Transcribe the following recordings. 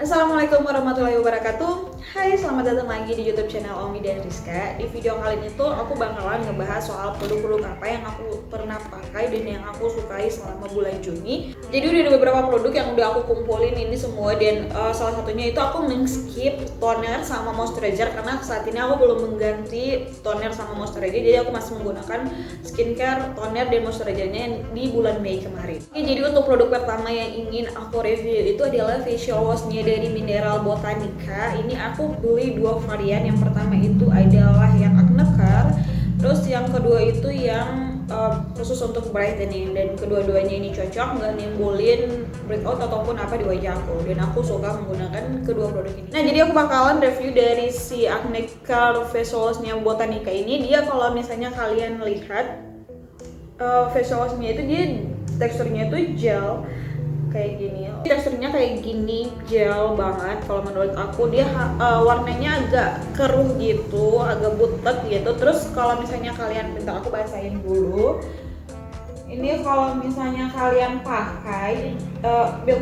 Assalamualaikum warahmatullahi wabarakatuh. Hai, selamat datang lagi di YouTube channel Omi dan Rizka. Di video kali ini tuh aku bakalan ngebahas soal produk-produk apa yang aku pernah pakai dan yang aku sukai selama bulan Juni. Jadi udah ada beberapa produk yang udah aku kumpulin ini semua dan salah satunya itu aku men-skip toner sama moisturizer karena saat ini aku belum mengganti toner sama moisturizer. Jadi aku masih menggunakan skincare, toner dan moisturizernya di bulan Mei kemarin. Oke, jadi untuk produk pertama yang ingin aku review itu adalah facial washnya dari Mineral Botanica. Ini aku beli dua varian. Yang pertama itu adalah yang acne care, terus yang kedua itu yang khusus untuk brightening, dan kedua-duanya ini cocok, nggak nimbulin breakout ataupun apa di wajah aku, dan aku suka menggunakan kedua produk ini. Nah, jadi aku bakalan review dari si acne care facial washnya Botanica ini. Dia kalau misalnya kalian lihat facial washnya itu dia teksturnya itu gel kayak gini. Teksturnya kayak gini, gel banget. Kalau menurut aku dia warnanya agak keruh gitu, agak butek gitu. Terus kalau misalnya kalian, bentar aku basahin dulu. Ini kalau misalnya kalian pakai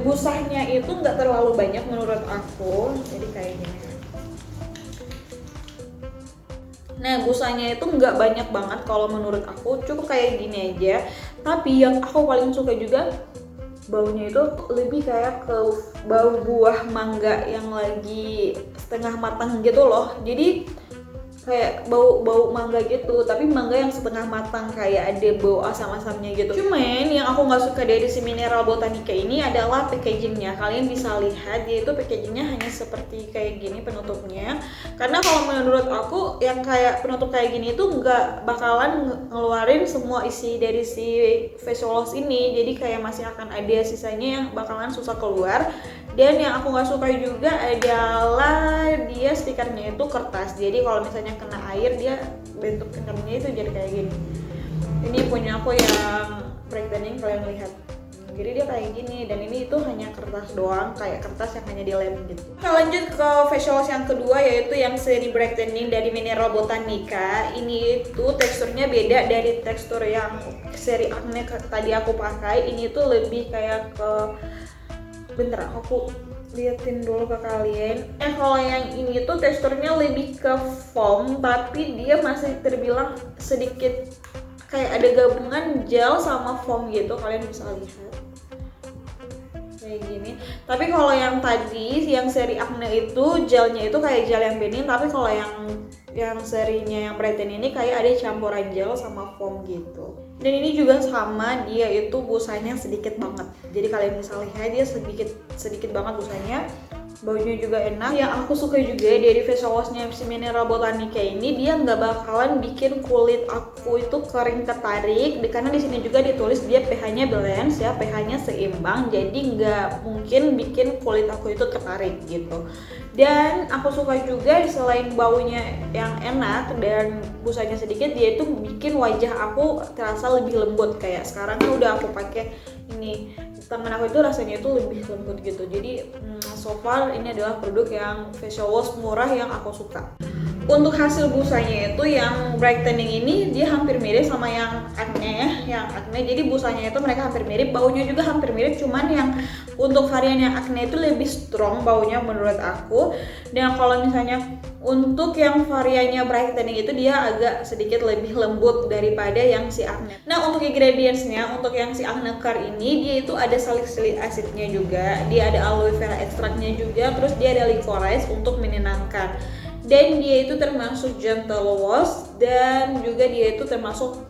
busanya itu nggak terlalu banyak menurut aku. Jadi kayak gini. Nah, busanya itu nggak banyak banget kalau menurut aku, cukup kayak gini aja. Tapi yang aku paling suka juga baunya itu lebih kayak ke bau buah mangga yang lagi setengah matang gitu loh. Jadi kayak bau mangga gitu, tapi mangga yang setengah matang, kayak ada bau asam-asamnya gitu. Cuman yang aku nggak suka dari si Mineral Botanica ini adalah packagingnya. Kalian bisa lihat dia itu packagingnya hanya seperti kayak gini penutupnya. Karena kalau menurut aku yang kayak penutup kayak gini itu nggak bakalan ngeluarin semua isi dari si facial wash ini. Jadi kayak masih akan ada sisanya yang bakalan susah keluar. Dan yang aku nggak suka juga adalah dia stikernya itu kertas. Jadi kalau misalnya kena air, dia bentuk stikernya itu jadi kayak gini. Ini punya aku yang brightening, kalian lihat. Jadi dia kayak gini, dan ini itu hanya kertas doang, kayak kertas yang hanya dilem gitu. Kita lanjut ke facial wash yang kedua, yaitu yang seri brightening dari Mineral Botanica. Ini itu teksturnya beda dari tekstur yang seri acne tadi aku pakai. Ini tuh lebih kayak ke, bentar aku liatin dulu ke kalian. Kalau yang ini tuh teksturnya lebih ke foam, tapi dia masih terbilang sedikit kayak ada gabungan gel sama foam gitu, kalian bisa lihat kayak gini. Tapi kalau yang tadi, yang seri acne itu gelnya itu kayak gel yang bening, tapi kalau yang serinya yang brightening ini kayak ada campuran gel sama foam gitu. Dan ini juga sama, dia itu busanya sedikit banget. Jadi kalian bisa lihat dia sedikit banget busanya. Baunya juga enak. Yang aku suka juga dari facial washnya si Mineral Botanica ini, dia nggak bakalan bikin kulit aku itu kering ketarik. Karena di sini juga ditulis dia pH-nya balance ya, pH-nya seimbang. Jadi nggak mungkin bikin kulit aku itu ketarik gitu. Dan aku suka juga selain baunya yang enak dan busanya sedikit, dia itu bikin wajah aku terasa lebih lembut. Kayak sekarang kan udah aku pakai ini, tangan aku itu rasanya itu lebih lembut gitu. Jadi so far ini adalah produk yang facial wash murah yang aku suka. Untuk hasil busanya itu yang brightening ini dia hampir mirip sama yang acne ya, yang acne. Jadi busanya itu mereka hampir mirip, baunya juga hampir mirip, cuman yang untuk varian yang acne itu lebih strong baunya menurut aku. Dan kalau misalnya untuk yang variannya brightening itu dia agak sedikit lebih lembut daripada yang si acne. Nah, untuk ingredientsnya, untuk yang si acne care ini dia itu ada salicylic acidnya juga, dia ada aloe vera extractnya juga, terus dia ada licorice untuk menenangkan. Dan dia itu termasuk gentle wash, dan juga dia itu termasuk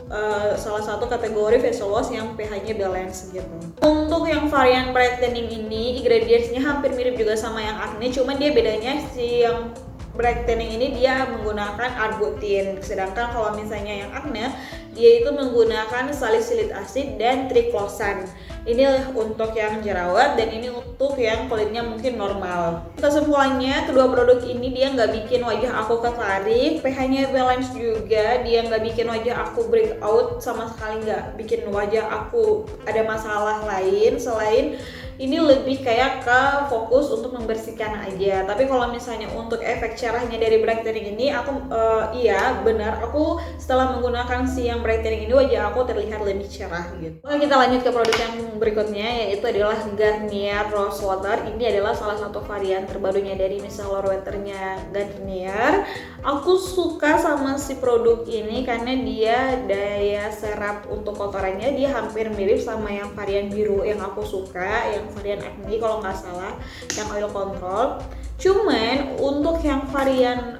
salah satu kategori facial wash yang pH-nya balance gitu. Untuk yang varian brightening ini ingredientsnya hampir mirip juga sama yang acne, cuman dia bedanya si yang brightening ini dia menggunakan arbutin, sedangkan kalau misalnya yang acne dia itu menggunakan salicylic acid dan triclosan. Ini untuk yang jerawat dan ini untuk yang kulitnya mungkin normal. Kesimpulannya, kedua produk ini dia nggak bikin wajah aku ketarik, pH-nya balance juga, dia nggak bikin wajah aku breakout, sama sekali nggak bikin wajah aku ada masalah lain selain ini lebih kayak ke fokus untuk membersihkan aja. Tapi kalau misalnya untuk efek cerahnya dari brightening ini, aku iya benar, aku setelah menggunakan si yang brightening ini wajah aku terlihat lebih cerah gitu. Oke, kita lanjut ke produk yang berikutnya, yaitu adalah Garnier Rose Water. Ini adalah salah satu varian terbarunya dari micellar waternya Garnier. Aku suka sama si produk ini karena dia daya serap untuk kotorannya dia hampir mirip sama yang varian biru yang aku suka, yang varian acne kalau nggak salah, yang oil control. Cuman untuk yang varian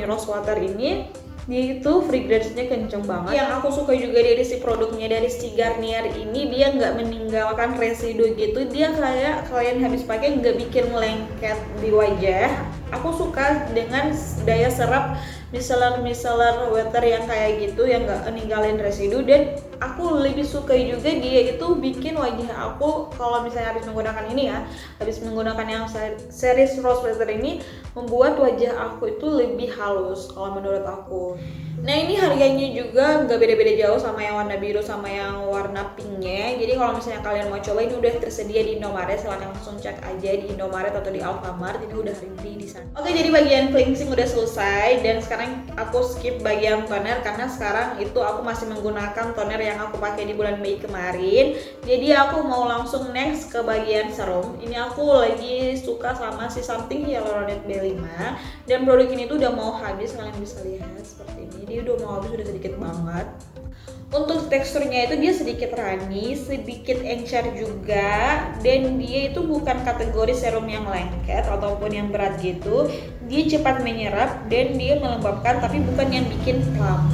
Rose Water ini dia itu fragrance-nya kenceng banget. Yang aku suka juga dari si produknya dari si Garnier ini, dia nggak meninggalkan residu gitu. Dia kayak kalian habis pakai nggak bikin lengket di wajah. Aku suka dengan daya serap micellar water yang kayak gitu, yang nggak ninggalin residu. Dan aku lebih suka juga dia itu bikin wajah aku kalau misalnya habis menggunakan ini ya, habis menggunakan yang series Rose Water ini, membuat wajah aku itu lebih halus kalau menurut aku. Nah ini harganya juga nggak beda-beda jauh sama yang warna biru sama yang warna pinknya. Jadi kalau misalnya kalian mau coba, ini udah tersedia di Indomaret, silahkan langsung cek aja di Indomaret atau di Alfamart, ini udah ready di sana. Oke, jadi bagian cleansing udah selesai dan sekarang aku skip bagian toner karena sekarang itu aku masih menggunakan toner yang aku pakai di bulan Mei kemarin. Jadi aku mau langsung next ke bagian serum. Ini aku lagi suka sama si Something Hyaluronic B5 dan produk ini tuh udah mau habis, kalian bisa lihat seperti ini. Dia udah mau habis, udah sedikit banget. Untuk teksturnya itu dia sedikit runny, sedikit encer juga, dan dia itu bukan kategori serum yang lengket ataupun yang berat gitu. Dia cepat menyerap dan dia melembabkan, tapi bukan yang bikin plump.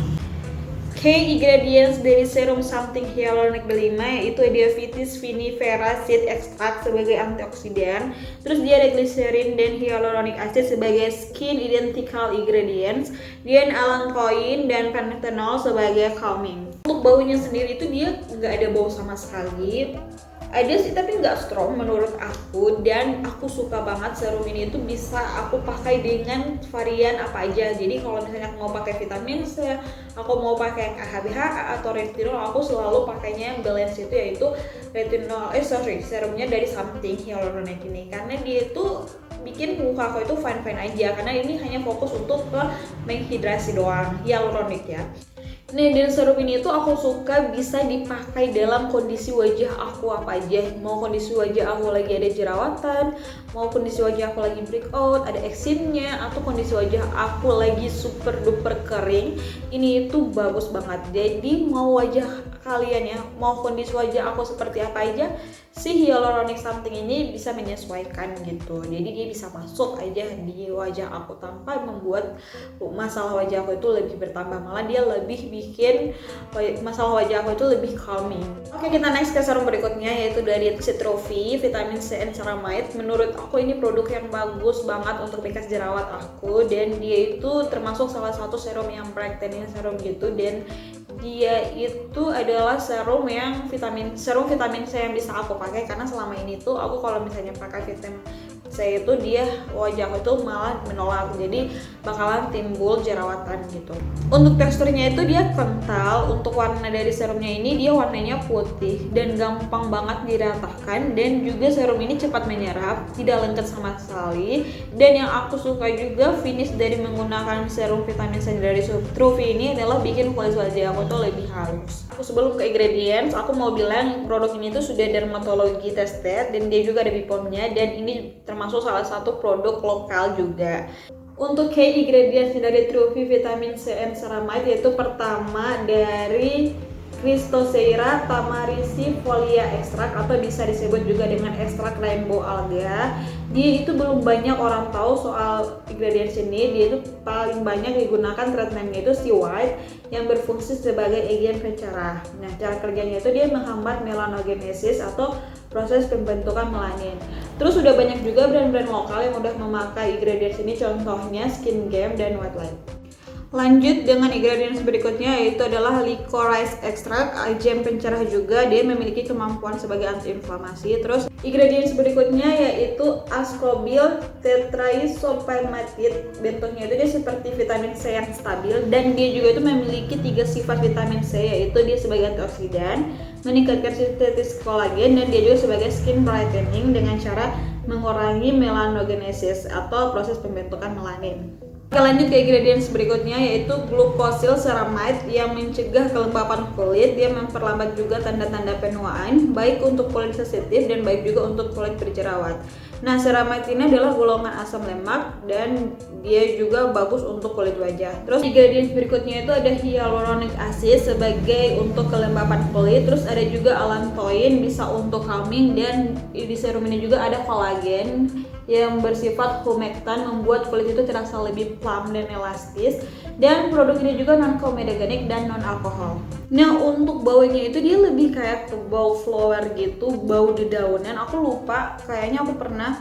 Key ingredients dari serum Something Hyaluronic B5 yaitu dia Vitis vinifera seed extract sebagai antioksidan, terus dia ada glycerin dan hyaluronic acid sebagai skin identical ingredients, dan alantoin dan panthenol sebagai calming. Untuk baunya sendiri itu dia nggak ada bau sama sekali. Ada sih tapi nggak strong menurut aku, dan aku suka banget serum ini itu bisa aku pakai dengan varian apa aja. Jadi kalau misalnya aku mau pakai vitamin C, aku mau pakai HBH atau retinol, aku selalu pakainya yang balance itu, yaitu serumnya dari Something Hyaluronic ini, karena dia itu bikin muka aku itu fine aja, karena ini hanya fokus untuk ke menghidrasi doang, hyaluronic ya. Nah, dan serum ini tuh aku suka bisa dipakai dalam kondisi wajah aku apa aja. Mau kondisi wajah aku lagi ada jerawatan, mau kondisi wajah aku lagi breakout, ada eksimnya, atau kondisi wajah aku lagi super duper kering, ini itu bagus banget. Jadi mau wajah kalian ya, mau kondisi wajah aku seperti apa aja, si Hyaluronic Something ini bisa menyesuaikan gitu. Jadi dia bisa masuk aja di wajah aku tanpa membuat masalah wajah aku itu lebih bertambah, malah dia lebih bikin masalah wajah aku itu lebih calming. Oke, kita next ke serum berikutnya, yaitu dari Citrofi Vitamin C and Ceramide. Menurut aku ini produk yang bagus banget untuk bekas jerawat aku, dan dia itu termasuk salah satu serum yang brightening serum gitu, dan dia itu adalah serum vitamin C yang bisa aku pakai, karena selama ini tuh aku kalau misalnya pakai vitamin C itu dia wajahku itu malah menolak, jadi bakalan timbul jerawatan gitu. Untuk teksturnya itu dia kental. Untuk warna dari serumnya ini dia warnanya putih dan gampang banget diratakan, dan juga serum ini cepat menyerap, tidak lengket sama sekali. Dan yang aku suka juga finish dari menggunakan serum vitamin C dari Citrofi ini adalah bikin kulit wajah aku tuh lebih halus. Sebelum ke ingredients, aku mau bilang produk ini tuh sudah dermatologi tested dan dia juga ada BPOM-nya, dan ini termasuk salah satu produk lokal juga. Untuk key ingredients dari Citrofi Vitamin C and Ceramide, yaitu pertama dari Cristoceira tamaricifolia extract, atau bisa disebut juga dengan ekstrak rainbow alga. Dia itu belum banyak orang tahu soal ingredients ini. Dia itu paling banyak digunakan treatmentnya itu si white yang berfungsi sebagai agen pencerah. Nah, cara kerjanya itu dia menghambat melanogenesis atau proses pembentukan melanin. Terus udah banyak juga brand-brand lokal yang udah memakai ingredients ini, contohnya Skin Game dan White Light. Lanjut dengan ingredients berikutnya, yaitu adalah licorice extract, gem pencerah juga, dia memiliki kemampuan sebagai antiinflamasi. Terus ingredients berikutnya yaitu ascorbyl tetraisopyramid, bentuknya itu dia seperti vitamin C yang stabil, dan dia juga itu memiliki 3 sifat vitamin C, yaitu dia sebagai antioksidan, meningkatkan sintesis kolagen, dan dia juga sebagai skin brightening dengan cara mengurangi melanogenesis atau proses pembentukan melanin. Kita lanjut ke ingredients berikutnya, yaitu glucosyl ceramide yang mencegah kelembapan kulit. Dia memperlambat juga tanda-tanda penuaan, baik untuk kulit sensitif dan baik juga untuk kulit berjerawat. Nah, ceramide ini adalah golongan asam lemak dan dia juga bagus untuk kulit wajah. Terus ingredients berikutnya itu ada hyaluronic acid sebagai untuk kelembapan kulit. Terus ada juga allantoin, bisa untuk calming, dan di serum ini juga ada kolagen yang bersifat humectant, membuat kulit itu terasa lebih plump dan elastis. Dan produk ini juga non comedogenic dan non alkohol. Nah, untuk baunya itu dia lebih kayak ke bau flower gitu, bau dedaunan. Aku lupa, kayaknya aku pernah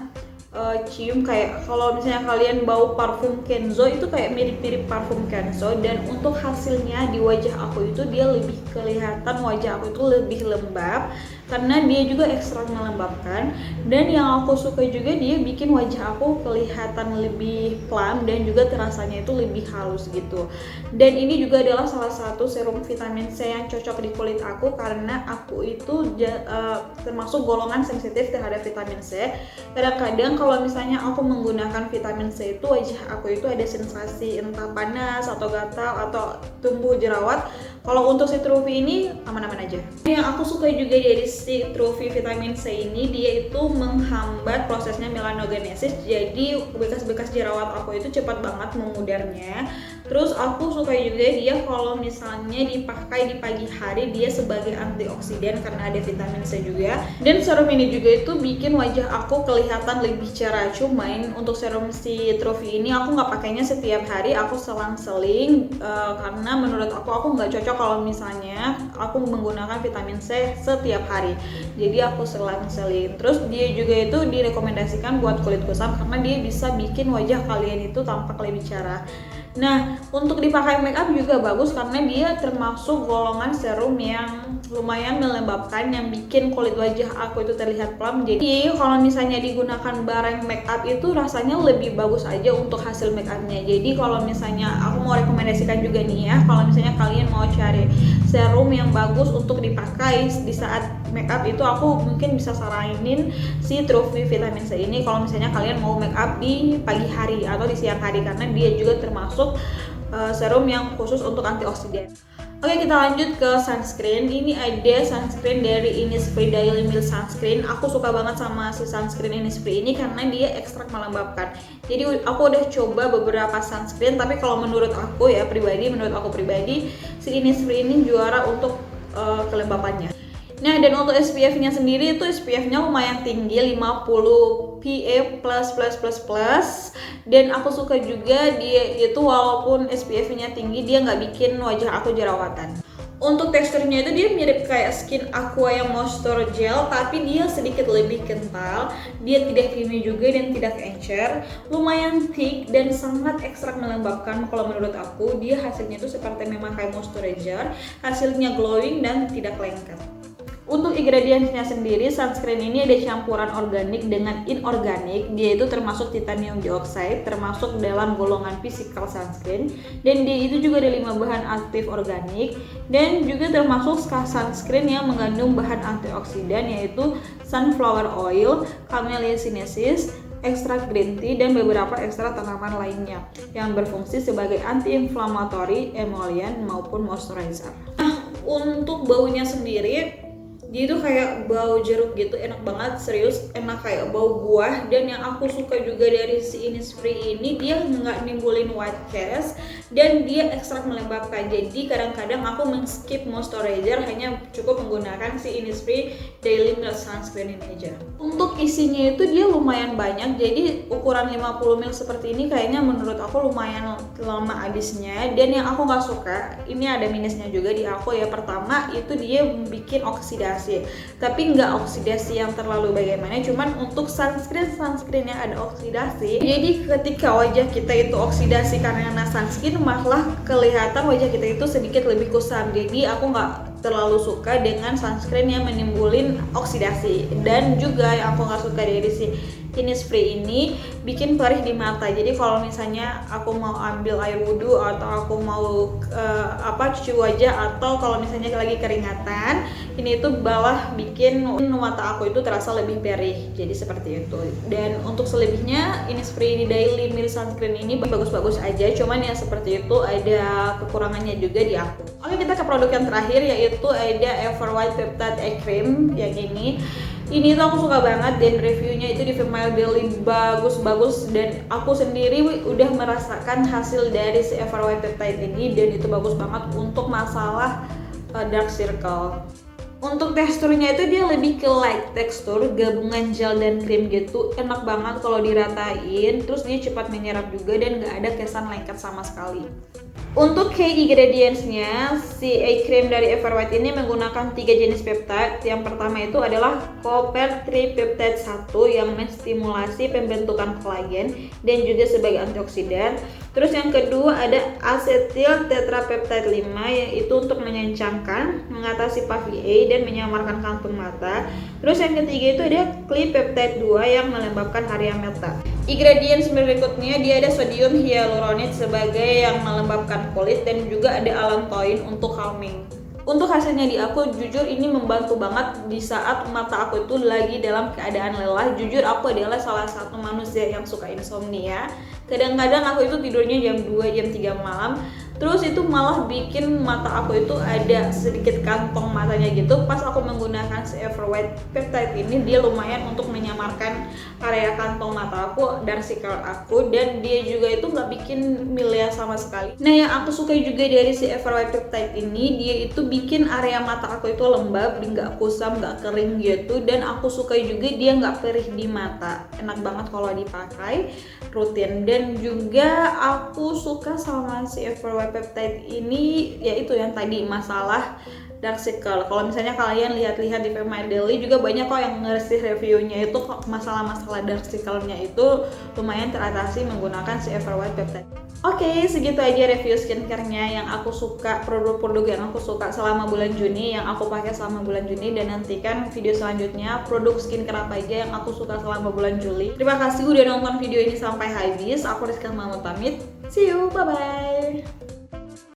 cium kayak kalau misalnya kalian bau parfum Kenzo itu kayak mirip-mirip parfum Kenzo. Dan untuk hasilnya di wajah aku itu dia lebih kelihatan wajah aku itu lebih lembab karena dia juga ekstra melembabkan, dan yang aku suka juga dia bikin wajah aku kelihatan lebih plump dan juga terasanya itu lebih halus gitu. Dan ini juga adalah salah satu serum vitamin C yang cocok di kulit aku karena aku itu termasuk golongan sensitif terhadap vitamin C. Kadang-kadang kalau misalnya aku menggunakan vitamin C itu wajah aku itu ada sensasi entah panas atau gatal atau tumbuh jerawat. Kalau untuk si Trufi ini aman-aman aja. Yang aku suka juga dari si Trufi vitamin C ini, dia itu menghambat prosesnya melanogenesis, jadi bekas-bekas jerawat aku itu cepat banget memudarnya. Terus aku suka juga dia kalau misalnya dipakai di pagi hari, dia sebagai antioksidan karena ada vitamin C juga. Dan serum ini juga itu bikin wajah aku kelihatan lebih cerah. Cuman untuk serum si Trufi ini aku nggak pakainya setiap hari, aku selang-seling karena menurut aku nggak cocok kalau misalnya aku menggunakan vitamin C setiap hari. Jadi aku selang-seling. Terus dia juga itu direkomendasikan buat kulit kusam karena dia bisa bikin wajah kalian itu tampak lebih cerah. Nah, untuk dipakai make up juga bagus karena dia termasuk golongan serum yang lumayan melembabkan, yang bikin kulit wajah aku itu terlihat plump. Jadi kalau misalnya digunakan bareng make up itu rasanya lebih bagus aja untuk hasil make upnya. Jadi kalau misalnya aku mau rekomendasikan juga nih ya, kalau misalnya kalian mau cari serum yang bagus untuk dipakai di saat make up itu, aku mungkin bisa saranin si Trufi vitamin C ini kalau misalnya kalian mau make up di pagi hari atau di siang hari karena dia juga termasuk serum yang khusus untuk antioksidan. Oke, kita lanjut ke sunscreen. Ini ada sunscreen dari Innisfree Daily Milk Sunscreen. Aku suka banget sama si sunscreen Innisfree ini karena dia ekstrak melembabkan. Jadi aku udah coba beberapa sunscreen, tapi kalau menurut aku pribadi si Innisfree ini juara untuk kelembapannya. Nah, dan untuk SPF-nya sendiri itu SPF-nya lumayan tinggi, 50 PA++++, dan aku suka juga dia itu walaupun SPF-nya tinggi dia nggak bikin wajah aku jerawatan. Untuk teksturnya itu dia mirip kayak Skin Aqua yang moisture gel, tapi dia sedikit lebih kental, dia tidak creamy juga dan tidak encer, lumayan thick dan sangat ekstrak melembabkan. Kalau menurut aku dia hasilnya itu seperti memakai moisturizer, hasilnya glowing dan tidak lengket. Untuk ingredientsnya sendiri, sunscreen ini ada campuran organik dengan inorganik. Dia itu termasuk titanium dioxide, termasuk dalam golongan physical sunscreen. Dan dia itu juga ada 5 bahan aktif organik. Dan juga termasuk sunscreen yang mengandung bahan antioksidan yaitu sunflower oil, camellia sinensis, ekstrak green tea, dan beberapa ekstrak tanaman lainnya yang berfungsi sebagai anti-inflammatory, emollient, maupun moisturizer. Nah, untuk baunya sendiri dia itu kayak bau jeruk gitu, enak banget, serius enak kayak bau buah. Dan yang aku suka juga dari si Innisfree ini, dia nggak nimbulin white cast dan dia ekstrak melembabkan. Jadi kadang-kadang aku men-skip moisturizer, hanya cukup menggunakan si Innisfree Daily Milk Sunscreen ini aja. Untuk isinya itu dia lumayan banyak, jadi ukuran 50 ml seperti ini kayaknya menurut aku lumayan lama habisnya. Dan yang aku nggak suka, ini ada minusnya juga di aku ya. Pertama itu dia bikin oksidasi. oksidasi, tapi nggak oksidasi yang terlalu bagaimana, cuman untuk sunscreen yang ada oksidasi. Jadi ketika wajah kita itu oksidasi karena sunscreen, malah kelihatan wajah kita itu sedikit lebih kusam. Jadi aku nggak terlalu suka dengan sunscreen yang menimbulin oksidasi. Dan juga yang aku nggak suka dari si Innisfree ini bikin perih di mata. Jadi kalau misalnya aku mau ambil air wudhu atau aku mau cuci wajah, atau kalau misalnya lagi keringatan, ini itu malah bikin mata aku itu terasa lebih perih. Jadi seperti itu. Dan untuk selebihnya Innisfree Daily Mist Sunscreen ini bagus-bagus aja, cuman ya seperti itu ada kekurangannya juga di aku. Oke, kita ke produk yang terakhir, yaitu ada Ever White Peptide Eye Cream yang ini. Ini tuh aku suka banget, dan reviewnya itu di Female Daily bagus-bagus, dan aku sendiri udah merasakan hasil dari si Ever White Peptide ini, dan itu bagus banget untuk masalah dark circle. Untuk teksturnya itu dia lebih ke light tekstur, gabungan gel dan krim gitu, enak banget kalau diratain. Terus dia cepat menyerap juga dan nggak ada kesan lengket sama sekali. Untuk key ingredients-nya, si eye cream dari Ever White ini menggunakan 3 jenis peptide. Yang pertama itu adalah Copper Tripeptide 1 yang menstimulasi pembentukan kolagen dan juga sebagai antioksidan. Terus yang kedua ada Acetyl Tetrapeptide 5 yaitu untuk mengencangkan, mengatasi puffy eye dan menyamarkan kantung mata. Terus yang ketiga itu ada Clipeptide 2 yang melembabkan area mata. Ingredients berikutnya dia ada sodium hyaluronate sebagai yang melembabkan kulit, dan juga ada allantoin untuk calming. Untuk hasilnya di aku, jujur ini membantu banget di saat mata aku itu lagi dalam keadaan lelah. Jujur aku adalah salah satu manusia yang suka insomnia. Kadang-kadang aku itu tidurnya jam 2, jam 3 malam. Terus itu malah bikin mata aku itu ada sedikit kantong matanya gitu. Pas aku menggunakan si Ever White Peptide ini, dia lumayan untuk menyamarkan area kantong mata aku, dark circle aku, dan dia juga itu nggak bikin milia sama sekali. Nah, yang aku suka juga dari si Ever White Peptide ini, dia itu bikin area mata aku itu lembab, nggak kusam, nggak kering gitu. Dan aku suka juga dia nggak perih di mata, enak banget kalau dipakai rutin. Dan juga aku suka sama si Ever White Peptide ini, yaitu yang tadi masalah dark circle. Kalau misalnya kalian lihat-lihat di Female Daily juga banyak kok yang ngasih reviewnya itu masalah-masalah dark circle-nya itu lumayan teratasi menggunakan si Ever White Peptide. Oke, segitu aja review skincare-nya yang aku suka, produk-produk yang aku suka selama bulan Juni, yang aku pakai selama bulan Juni. Dan nantikan video selanjutnya produk skincare apa aja yang aku suka selama bulan Juli. Terima kasih udah nonton video ini sampai habis. Aku Rizka Mahmud pamit. See you, bye-bye.